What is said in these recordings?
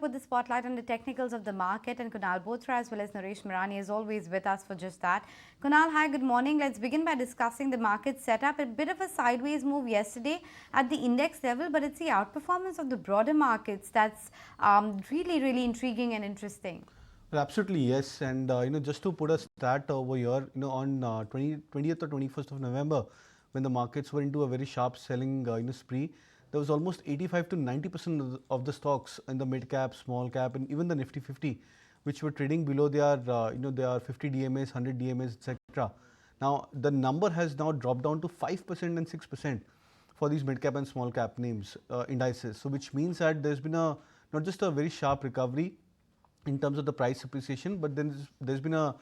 put the spotlight on the technicals of the market, and Kunal Bothra as well as Nooresh Marani is always with us for just that. Kunal, hi, good morning. Let's begin by discussing the market setup. A bit of a sideways move yesterday at the index level, but it's the outperformance of the broader markets that's really intriguing and interesting. Well, absolutely, yes. And just to put a stat over here, on 20th or 21st of November, when the markets were into a very sharp selling spree, there was almost 85 to 90% of the stocks in the mid cap, small cap, and even the Nifty 50, which were trading below their their 50 DMAs, 100 DMAs, etc. Now the number has now dropped down to 5% and 6% for these mid cap and small cap names indices. So which means that there's been a not just a very sharp recovery in terms of the price appreciation, but then there's been a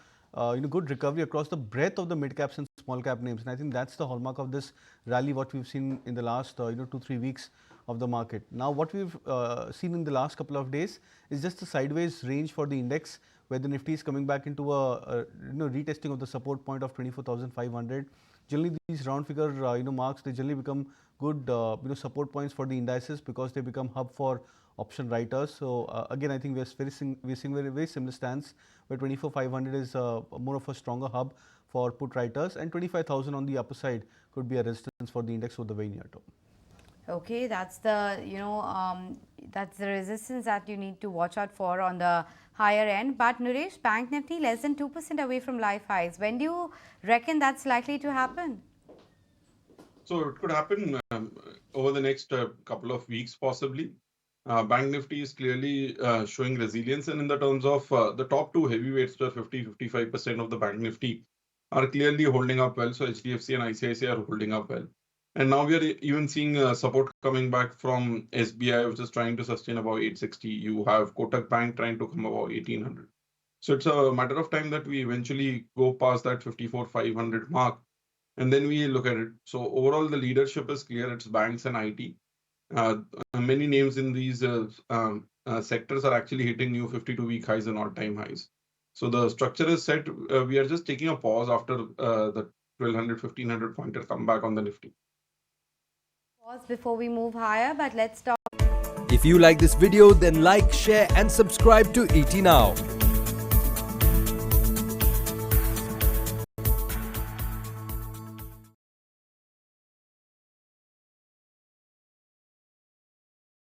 good recovery across the breadth of the mid caps and small cap names, and I think that's the hallmark of this rally what we've seen in the last 2-3 weeks of the market. Now what we've seen in the last couple of days is just a sideways range for the index, where the Nifty is coming back into a retesting of the support point of 24,500. Generally these round figure marks, they generally become good support points for the indices because they become hub for option writers. So again, I think we're seeing very similar stance, where 24,500 is more of a stronger hub for put writers, and 25,000 on the upper side could be a resistance for the index over the very near term. Okay, that's the that's the resistance that you need to watch out for on the higher end. But Nooresh, Bank Nifty less than 2% away from life highs. When do you reckon that's likely to happen? So it could happen over the next couple of weeks, possibly. Bank Nifty is clearly showing resilience, and in the terms of the top two heavyweights, 50-55% of the Bank Nifty are clearly holding up well. So HDFC and ICICI are holding up well. And now we are even seeing support coming back from SBI, which is trying to sustain about 860. You have Kotak Bank trying to come about 1800. So it's a matter of time that we eventually go past that 54,500 mark, and then we look at it. So overall, the leadership is clear. It's banks and IT. Many names in these sectors are actually hitting new 52-week highs and all-time highs. So the structure is set. We are just taking a pause after the 1,200, 1,500 pointer comeback on the Nifty. Pause before we move higher, but let's talk. If you like this video, then like, share and subscribe to ET Now.